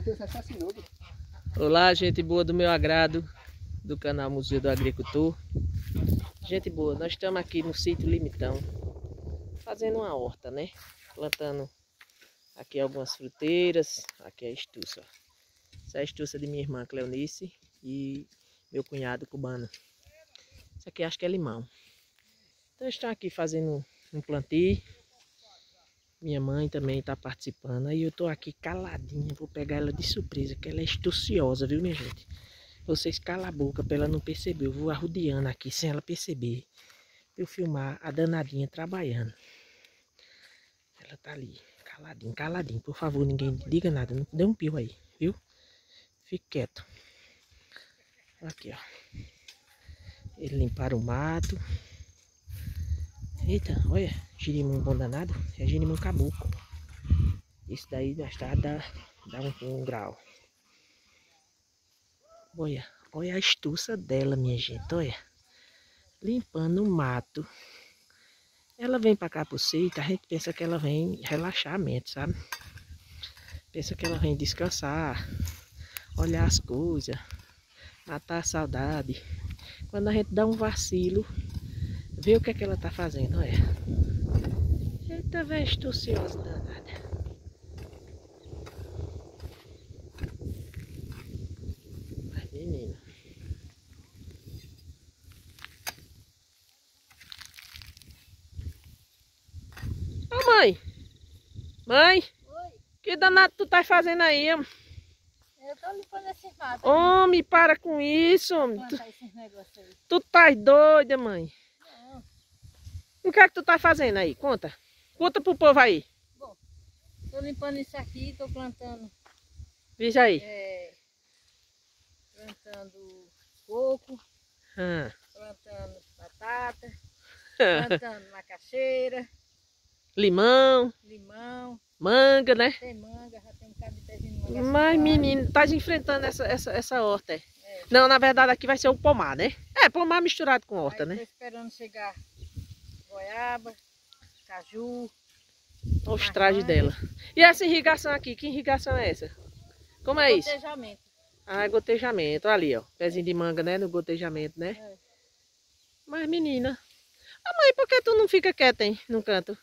Matheus assassinou. Olá, gente boa do meu agrado, do canal Museu do Agricultor. Gente boa, nós estamos aqui no sítio Limitão, fazendo uma horta, né? Plantando aqui algumas fruteiras, aqui é a estuça. Essa é a estuça de minha irmã Cleonice e meu cunhado cubano. Isso aqui acho que é limão. Então estão aqui fazendo um plantio. Minha mãe também está participando. Aí eu estou aqui caladinha, vou pegar ela de surpresa, que ela é astuciosa, viu, minha gente? Vocês calam a boca para ela não perceber. Eu vou arrodeando aqui sem ela perceber. Eu filmar a danadinha trabalhando. Ela tá ali, caladinho, caladinho. Por favor, ninguém diga nada. Não dê um pio aí, viu? Fique quieto. Aqui, ó. Eles limparam o mato. Eita, olha, girimum bom danado, é girimum caboclo. Isso daí dá um grau. Olha a estuça dela, minha gente, olha. Limpando o mato. Ela vem pra cá pro sítio, a gente pensa que ela vem relaxar a mente, sabe? Pensa que ela vem descansar, olhar as coisas, matar a saudade. Quando a gente dá um vacilo, vê o que é que ela tá fazendo, olha. Eita, velho, astuciosa danada. Ai, menina. Ô, mãe. Mãe. Oi. Que danado tu tá fazendo aí, homem? Eu tô limpando esses matos. Homem, para com isso, homem. Esses negócios aí. Tu tá doida, mãe. Não. O que é que tu tá fazendo aí? Conta. Conta pro povo aí. Bom, tô limpando isso aqui, tô plantando. Veja aí. Plantando coco, Ah. plantando batata, plantando macaxeira, Limão, limão, manga, né? tem manga, já tem um bocado de pezinho de manga. Mas, menino, tá enfrentando essa horta, é? Não, na verdade aqui vai ser o pomar, né? É, pomar misturado com horta, aí né? tô esperando chegar goiaba, caju. Olha os trajes dela. E essa irrigação aqui, que irrigação é essa? Como é isso? Gotejamento. Ah, é gotejamento. Ali, ó. Pezinho de manga, né? No gotejamento, né? É. Mas, menina. Ah, mãe, por que tu não fica quieta, hein? No canto.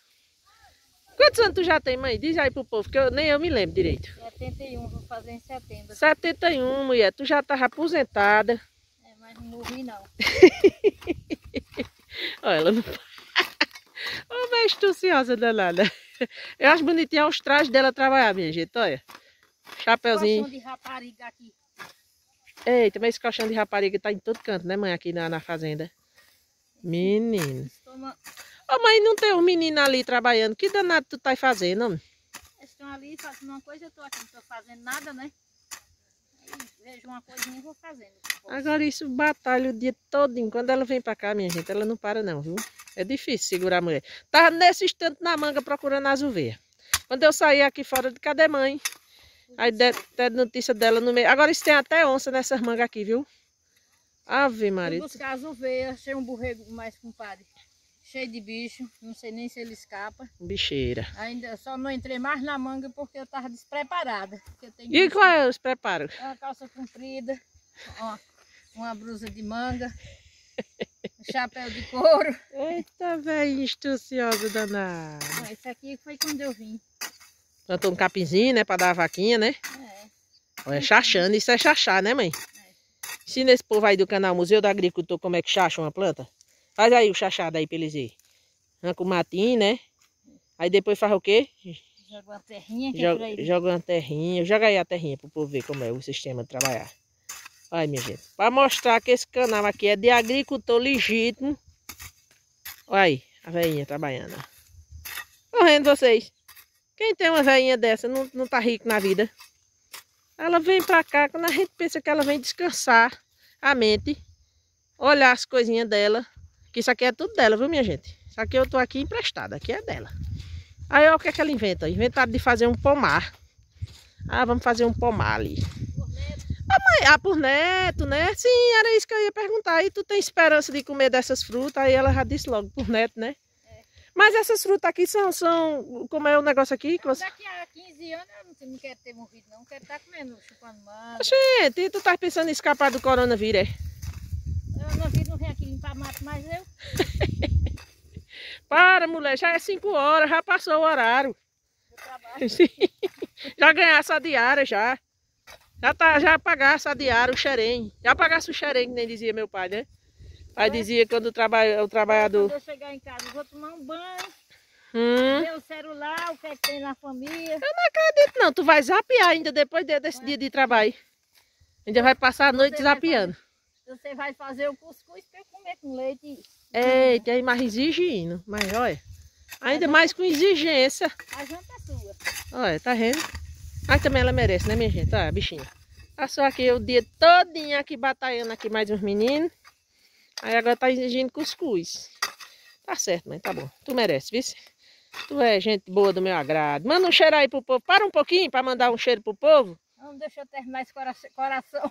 Quantos anos tu já tem, mãe? Diz aí pro povo, que nem eu me lembro direito. 71, vou fazer em setembro. 71, mulher. Tu já tava aposentada. É, mas não morri não. Olha, ela não... Ô, velho, astuciosa danada. Eu acho bonitinho os trajes dela trabalhar, minha gente, olha. Chapeuzinho. Colchão de rapariga aqui. Eita, mas esse colchão de rapariga tá em todo canto, né, mãe? Aqui na fazenda. Menino. Toma. Ô, mãe, não tem um menino ali trabalhando. Que danado tu tá fazendo, homem? Eles estão ali fazendo uma coisa, eu tô aqui, não tô fazendo nada, né? Aí vejo uma coisinha e vou fazendo. Agora isso batalha o dia todinho. Quando ela vem pra cá, minha gente, ela não para não, viu? É difícil segurar a mulher. Tava nesse instante na manga procurando as uveias. Quando eu saí aqui fora de cadê mãe? Aí der notícia dela no meio. Agora isso tem até onça nessas mangas aqui, viu? Ave Maria. Fui buscar as uveias, achei um borrego mais compadre. Cheio de bicho, não sei nem se ele escapa. Bicheira. Ainda só não entrei mais na manga porque eu tava despreparada. Eu tenho E qual é os preparos? uma calça comprida, uma blusa de manga, um chapéu de couro. Eita, velho, astuciosa danada. Esse aqui foi quando eu vim. Plantou um capinzinho, né, pra dar a vaquinha, né? É. Olha, chachando, isso é chachar, né, mãe? Ensina esse povo aí do canal Museu do Agricultor como é que chacha uma planta. Faz aí o chachado aí pra eles verem. Arranca o matinho, né? Aí depois faz o quê? Joga uma terrinha que é pra ele. Joga uma terrinha. Joga aí a terrinha pro povo ver como é o sistema de trabalhar. Olha, minha gente. Pra mostrar que esse canal aqui é de agricultor legítimo. Olha aí, a velhinha trabalhando. Tô vendo vocês. Quem tem uma velhinha dessa não tá rico na vida. Ela vem pra cá, quando a gente pensa que ela vem descansar a mente. Olhar as coisinhas dela. Que isso aqui é tudo dela, viu, minha gente? Isso aqui eu tô aqui emprestada, aqui é dela. Aí olha o que é que ela inventa. Inventaram de fazer um pomar. Ah, vamos fazer um pomar ali. Por neto. Por neto, né? Sim, era isso que eu ia perguntar. Aí tu tem esperança de comer dessas frutas? Aí ela já disse logo, por neto, né? Mas essas frutas aqui são... Como é o negócio aqui? Que você... Daqui a 15 anos eu não quero ter morrido, não. Quero estar comendo, chupando manga. Gente, tu tá pensando em escapar do coronavírus, é? Eu não vem aqui limpar mato, mas eu... Para, mulher, já é 5 horas, já passou o horário. Eu trabalho. Sim. Já ganhasse a diária, já. Já pagasse a diária, o xerém. Já pagasse o xerém, que nem dizia meu pai, né? O pai dizia quando o trabalhador... Quando eu chegar em casa, eu vou tomar um banho, Hum. ver o celular, o que é que tem na família. Eu não acredito não, tu vai zapear ainda depois desse dia de trabalho. Ainda vai passar a noite zapeando. Você vai fazer o cuscuz para eu comer com leite. Eita, aí mais exigindo. Mas olha, ainda mais com exigência. A janta é sua. Olha, tá vendo? Mas também ela merece, né, minha gente? Olha, bichinha. Passou aqui o dia todinho aqui batalhando aqui mais uns meninos. Aí agora tá exigindo cuscuz. Tá certo, mãe, tá bom. Tu merece, viu? Tu é gente boa do meu agrado. Manda um cheiro aí pro povo. Para um pouquinho para mandar um cheiro pro povo. Não deixa eu terminar esse coração.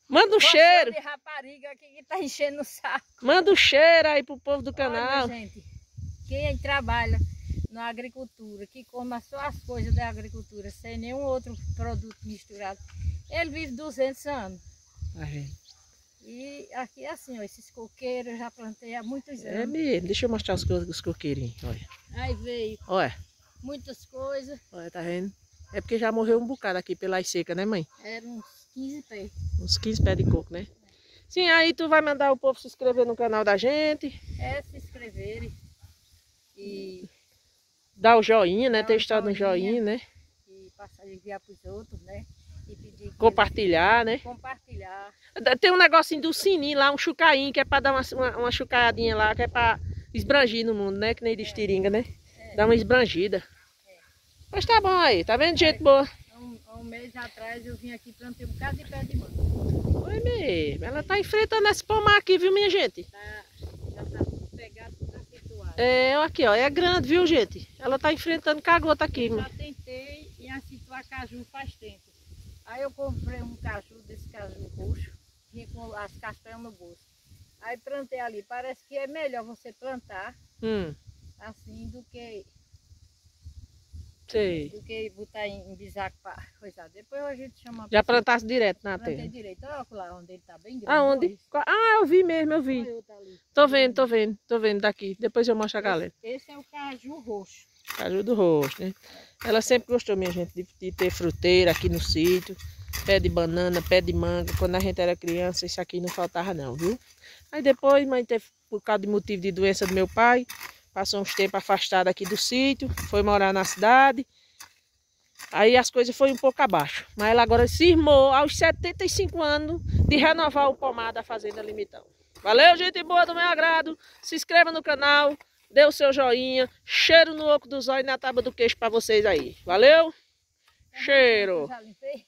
Manda um cheiro. de rapariga aqui que tá enchendo o saco. Manda um cheiro aí pro povo do canal. Olha, gente, quem trabalha na agricultura, que come só as coisas da agricultura, sem nenhum outro produto misturado, ele vive 200 anos. E aqui é assim, ó, esses coqueiros eu já plantei há muitos anos. É mesmo, deixa eu mostrar os coqueirinhos, olha. Aí veio Olha. muitas coisas. Olha, tá vendo? É porque já morreu um bocado aqui pelas secas, né, mãe? Eram uns 15 pés. Uns 15 pés de coco, né? Sim, aí tu vai mandar o povo se inscrever no canal da gente. É se inscreverem e Dar o joinha, né? Dar Ter o estado no joinha, né? e passar enviar para os outros, né? E pedir que Compartilhar, né? compartilhar. Tem um negocinho do sininho lá, um chucainho, que é pra dar uma chucadinha lá, que é pra esbrangir no mundo, né? Que nem de estiringa, né? Dar uma esbrangida. Mas tá bom aí, tá vendo, gente boa? Há um mês atrás eu vim aqui e plantei um bocado de pé de manga. Foi mesmo. Ela tá enfrentando esse pomar aqui, viu, minha gente? Já tá pegado, tá situado. É, aqui, ó, é grande, viu, gente? Ela tá enfrentando cagota aqui, Eu mano. já tentei em assituar caju faz tempo. Aí eu comprei um caju, desse caju roxo, vinha com as castanhas no bolso. Aí plantei ali. Parece que é melhor você plantar assim do que Sei. botar em bisaco para coisar. Depois a gente chama. Já plantasse direto na Plantei terra. direito. Olha lá onde ele tá bem grande. Aonde? Ah, eu vi mesmo, eu vi. Olha outro ali. Tô vendo daqui. Depois eu mostro a galera. Esse é o caju roxo. Caju do rosto, né? Ela sempre gostou, minha gente, de ter fruteira aqui no sítio. Pé de banana, pé de manga. Quando a gente era criança, isso aqui não faltava não, viu? Aí depois, mãe teve, por causa de motivo de doença do meu pai, passou uns tempos afastada aqui do sítio, foi morar na cidade. Aí as coisas foram um pouco abaixo. Mas ela agora se irmou aos 75 anos de renovar o pomar da Fazenda Limitão. Valeu, gente boa do meu agrado. Se inscreva no canal, dê o seu joinha. Cheiro no oco do zóio e na tábua do queixo para vocês aí. Valeu? Cheiro! Já limpei.